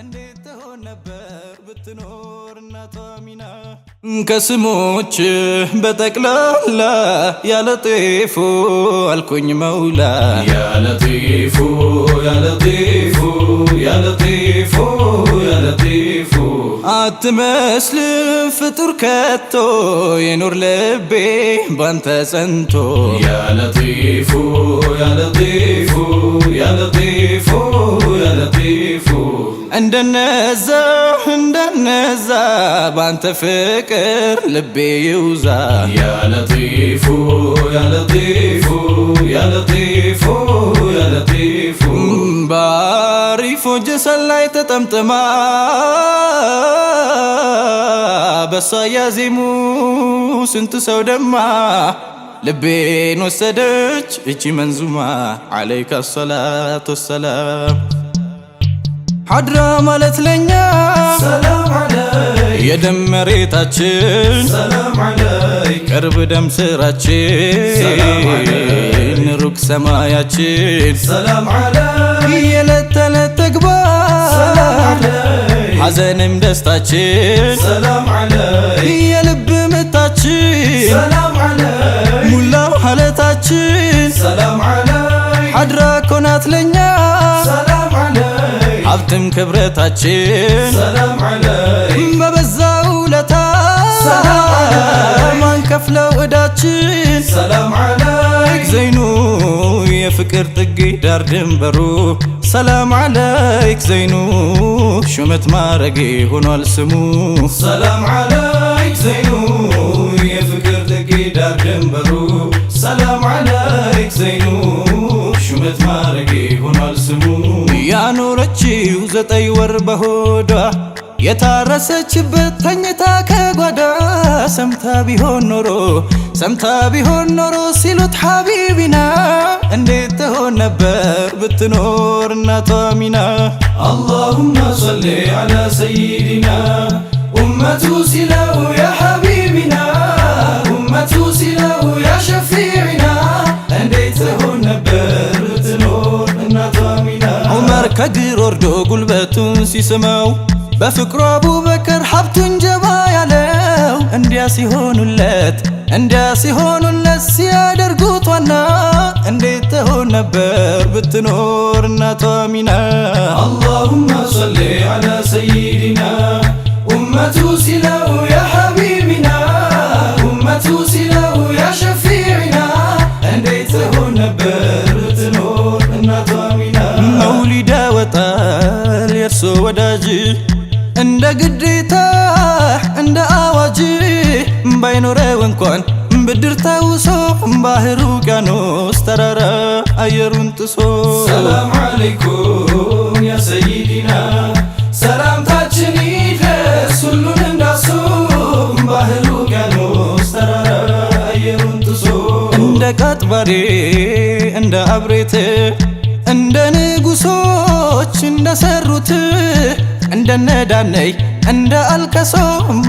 እንዴት ሆነ ነበር ብትኖር እናቷ ሚና ከስሞች በጠቅላላ ያለጤፉ አልኩኝ መውላ ያለጤፉ ያለጤፉ ያለጤፉ ያለጤፉ አትመስልም ፍጡር ከቶ የኖር ልቤ ባንተ ጸንቶ ያለጤፉ ያለጤፉ ያለጤፉ ያለጤፉ እንደነዛ ባንተ ፍቅር ልቤ ይውዛ ያለጤፉ ያለጤፉ ያለጤፉ ያለጤፉ ባሪፎ ጀሰል ላይ ተጠምጥማ በሷ ያዜሙ ስንት ሰው ደማ ልቤን ወሰደች እቺ መንዙማ عليك الصلاة والسلام ሐድራ ማለት ለኛ ሰላም አለይክ የደም መሬታችን ሰላም አለይክ ቅርብ ደም ስራችን ሰላም አለይክ ሩቅ ሰማያችን ሰላም አለይክ የዕለት ተዕለት ተግባር ሰላም አለይክ ሐዘንም ደስታችን ሰላም አለይክ የልብ ምታችን ሰላም አለይክ ሙላው ሐለታችን ሰላም አለይክ ሐድራ ኮናት ለኛ ሰላም አለይክ ሀብትም ክብረታችን ሰላም አለይክ በበዛው ውለታ ሰላም አለይክ ማንከፍለው ዕዳችን ሰላም አለይክ ዘይኑ የፍቅር ጥግ ዳር ድንበሩ ሰላም አለይክ ዘይኑ ሹመት ማረጌ ሆኗል ስሙ ሰላም አለይክ ዘይኑ የፍቅር ጥግ ዳር ድንበሩ ሰላም አለይክ ዘይኑ ሹመት ማረጌ ሆኗል ስሙ ያኖረችው 9 ወር በሆዷ የታረሰችበት ተኝታ ከጓዳ ሰምታ ቢሆን ኖሮ ሲሉት ሐቢቢና እንዴት ትሆን ነበር ብትኖር እናቷ ሚና اللهم صل على سيدنا أمته ሲለው يا حبيبنا أمته ሲለው يا شفيعنا እንዴት ትሆን ነበር ብትኖር እናቷ ሚና ዑመር ከግር ወርዶ ጉልበቱን ሲስመው በፍቅሩ አቡበከር ሀብቱን ጀባ ያለው እንዲያ ሲሆኑለት ሲያደርጉት ዋና እንዴት ትሆን ነበር ብትኖር እናቷ ሚና اللهم صل على سيدنا أمته ሲለው يا حبيبنا أمته ሲለው يا شفيعنا እንዴት ትሆን ነበር ብትኖር እናቷ ሚና መውሊዳ ወጣል የርሶ ወዳጅ እንደ ግዴታ እንደ አዋጅ ባይኖረው እንኳን ብድር ተውሶ ባህሩ ውቅያኖስ ተራራ አየሩን ጥሶ ሰላም አለይኩም ያ ሰይዲና ሰላምታችን ይድረስ ሁሉን እንዳሶ ባህሩ ውቅያኖስ ተራራ አየሩን ጥሶ እንደ ቃጥባሬ እንደ አብሬት እንደ ንጉሶች እንደሰሩት እንደነዳነይ እንደ አልከሶ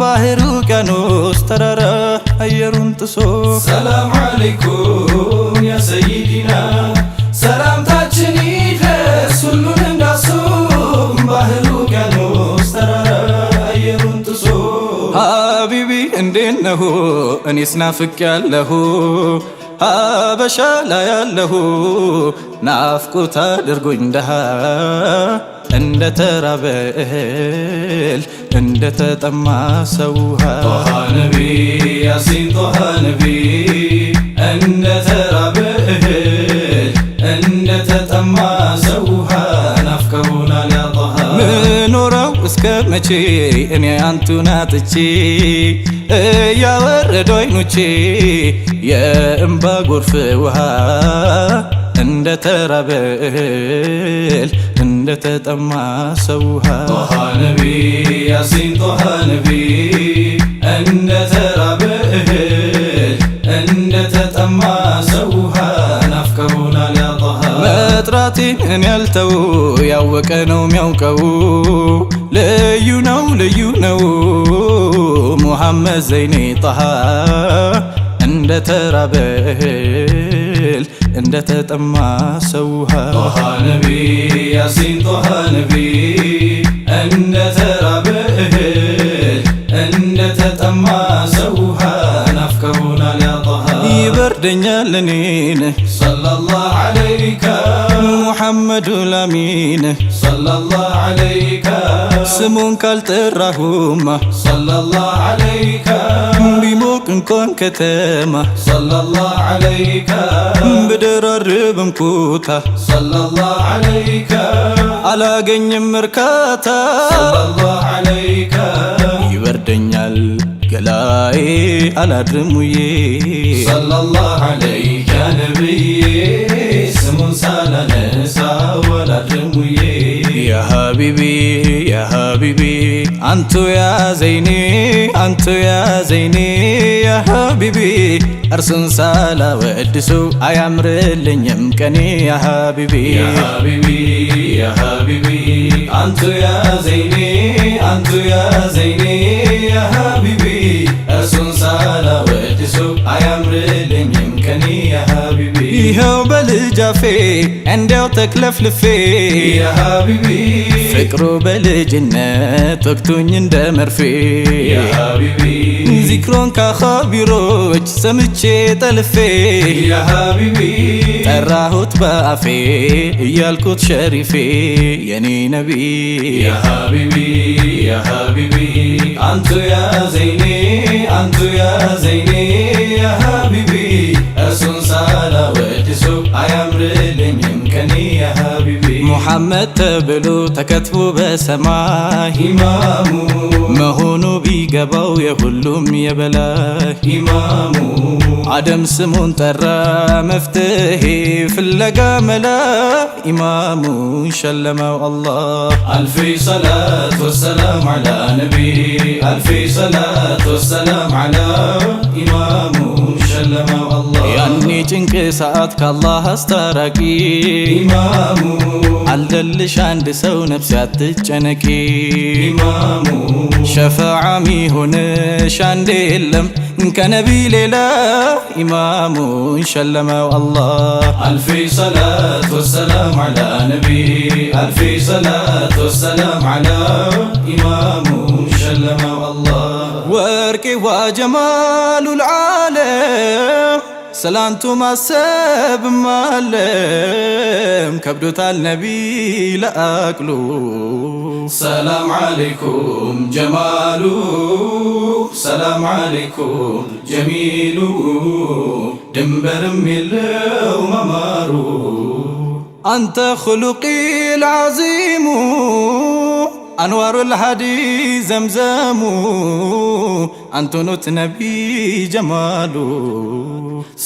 ባህሩ ውቅያኖስ ተራራ አየሩን ጥሶ ሰላም አለይኩም ያ ሰይዲና ሰላምታችን ይድረስ ሁሉን እንዳሶ ባህሩ ውቅያኖስ ተራራ አየሩን ጥሶ ሀቢቢ እንዴት ነሁ እኔስ ናፍቄያለሁ ሀበሻ ላይ ያለሁ ናፍቆት አድርጎኝ ደሃ እንደ ተራበ እህል እንደ ተጠማ ሰው ጦሃ ነቢ ያሲን ጦሃ ነቢ እንደ ተራበ እህል እንደ ተጠማ ሰው ናፍቀውናል ያ ጦሃ ምኖረው እስከ መቼ እኔ አንቱን አጥቼ እያወረዱ አይኖቼ የእንባ ጎርፍ ውሃ እንደ ተራበ እህል እንደ ተጠማ ሰው ጦሃ ነቢ ያሲን ጦሃ ነቢ እንደ ተራበ እህል እንደ ተጠማ ሰው ናፍቀውናል ያ ጦሃ መጥራቴን እኔ ያልተው ያወቀ ነው የሚያውቀው ልዩ ነው ሙሐመድ ዘይኔ ጣሃ እንደ ተራበ እህል እንደ ተጠማ ሰው ጦሃ ነቢ ያሲን ጦሃ ነቢ ይወደኛል እኔን ሰለላሁ ዐለይከ ሙሐመዱ ላሚን ሰለላሁ ዐለይከ ስሙን ካልጠራሁማ ሰለላሁ ዐለይከ ቢሞቅ እንኳን ከተማ ሰለላሁ ዐለይከ ብደራርብም ኩታ ሰለላሁ ዐለይከ አላገኝም እርካታ ሰለላሁ ዐለይከ ይበርደኛል ገላዬ አላድርም ውዬ ሰለላሁ ዐለይከ ነብዬ ስሙን ሳላነሳው አላድርም ውዬ ያ ሀቢቢ ያ ሀቢቢ አንቱ ያ ዘይኔ አንቱ ያ ዘይኔ ያ ሀቢቢ እርሱን ሳላወድሱ አያምርልኝም ቀኔ ያ ሀቢቢ ያ ሀቢቢ ያ ሀቢቢ አንቱ ያ ዘይኔ አንቱ ያ ዘይኔ ያ ሀቢቢ እርሱን ሳላወድሱ አያምርልኝም ቀኔ ያ ሀቢቢ ይኸው በልጃፌ እንዲያው ተክለፍልፌ ያ ሀቢቢ ፍቅሩ በልጅነት ወቅቱኝ እንደ መርፌ ያ ሀቢቢ ዚክሮን ካኻቢሮች ሰምቼ ጠልፌ ያ ሀቢቢ ጠራሁት በአፌ እያልኩት ሸሪፌ የኔ ነቢ ያ ሀቢቢ ያ ሀቢቢ አንቱ ያ ዘይኔ አንቱ ያ ዘይኔ ያ ሀቢቢ እርሱን ሳላወድሱ አያምርልኝም ቀኔ ያ ሀቢቢ ሙሐመድ ተብሎ ተከትቦ በሰማይ ኢማሙ መሆኑ ቢገባው የሁሉም የበላይ ኢማሙ አደም ስሙን ጠራ መፍትሄ ፍለጋ መላ ኢማሙን ሸለመው አላህ አልፊ ሰላት ወሰላም ዐላ ነቢ አልፊ ሰላት ወሰላም ዐላ ኢማሙ ሸለመው አላህ ያኔ ጭንቅ ሰዓት ከአላህ አስታራቂ ኢማሙ አልደልሽ አንድ ሰው ነፍስ አትጨነቂ ኢማሙ ሸፋዓሚ ሆነሽ አንድ የለም ከነቢ ሌላ ኢማሙን ሸለመው አላህ አልፊ ሰላት ወሰላም ዐላ ነቢ አልፊ ሰላት ወሰላም ዐላ ኢማሙ ሸለመው አላህ ወርቄዋ ጀማሉል ዓለም ስላንቱ ማሰብም አለም ከብዶታል ነቢ ለአቅሉ ሰላም ዐለይኩም ጀማሉ ሰላም ዐለይኩም ጀሚሉ ድንበርም የለው መማሩ አንተ ኹሉቂል ዐዚሙ አንዋሩል ሃዲ ዘምዘሙ አንቱኑት ነቢ ጀማሉ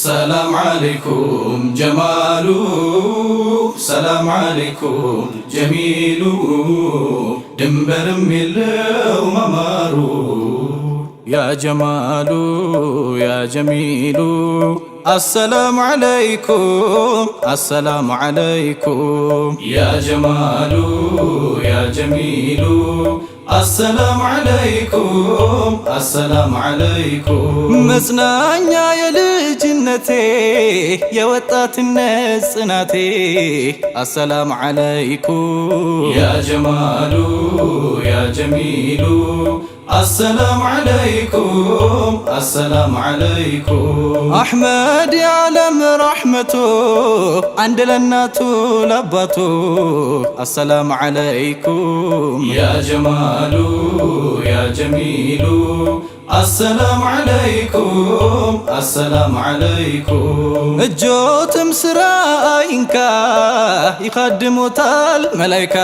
ሰላም ዐለይኩም ጀማሉ ሰላም ዐለይኩም ጀሚሉ ድንበርም የለው መማሩ ያ ጀማሉ ያ ጀሚሉ አሰላሙ ዐለይኩም አሰላሙ ዐለይኩም ያ ጀማሉ ያ ጀሚሉ አሰላሙ ዐለይኩም አሰላሙ ዐለይኩም መጽናኛ የልጅነቴ የወጣትነት ጽናቴ አሰላሙ ዐለይኩም ያ ጀማሉ ያ ጀሚሉ አሰላሙ ዐለይኩም አሰላሙ ዐለይኩም አሕመድ የዓለም ረሕመቱ አንድ ለናቱ ለአባቱ አሰላሙ ዐለይኩም ያ ጀማሉ ያ ጀሚሉ አሰላሙ ዐለይኩም አሰላሙ ዐለይኩም እጆትም ስራ አይንካ ይኻድሙታል መላይካ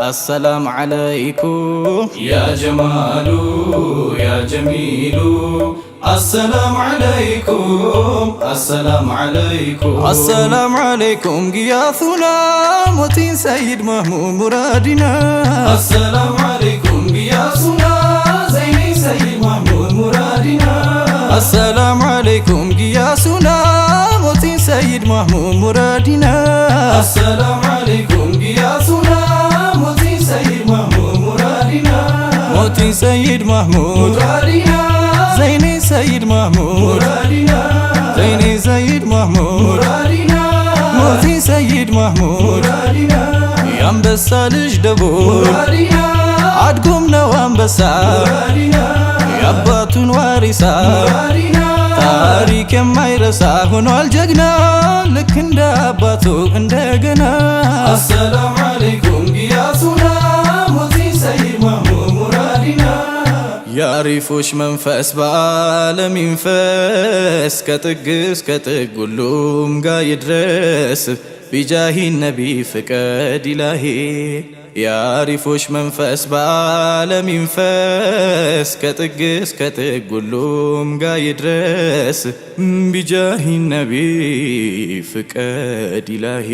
አሰላሙ ዐለይኩም ያ ጀማሉ ያ ጀሚሉ አሰላሙ ዐለይኩም አሰላሙ ዐለይኩም አሰላሙ ዐለይኩም ግያሱና ሞቲን ሰይድ መህሙድ ሙራዲና አሰላሙ ዐለይኩም ግያሱና ዘይኔ ሰይድ መህሙድ ሙራዲና አሰላሙ ዐለይኩም ግያሱና ሞቲን ሰይድ መህሙድ ሙራዲና አሰላሙ ዐለይኩም ግያሱና ሞቲን ሰይድ መህሙድ ሙራዲና ሞቲን ሰይድ መህሙድ ሙራዲና ዘይኔ ሰይድ መህሙድ ሙራዲና ዘይኔ ሰይድ መህሙድ ሙራዲና ሞቲን ሰይድ መህሙድ ሙራዲና የአንበሳ ልጅ ደቦል ሙራዲና አድጎም ነው አንበሳ ሙራዲና የአባቱን ዋሪሳ ሙራዲና ታሪክ የማይረ ሳይረሳ ሆኗል ጀግና ልክ እንደ አባቱ እንደገና። አሰላሙ አለይኩም ጊያሱና ሙዚ ሰይድ ማህሙድ ሙራዲና። የአሪፎች መንፈስ በዓለም ይንፈስ ከጥግ እስከ ጥግ ሁሉም ጋ ይድረስ ቢጃሂ ነቢ ፍቀድ ኢላሂ። የአሪፎች መንፈስ በዓለም ይንፈስ ከጥግ እስከ ጥግ ሁሉም ጋ ይድረስ ቢጃሂ ነቢ ፍቀድ ኢላሂ።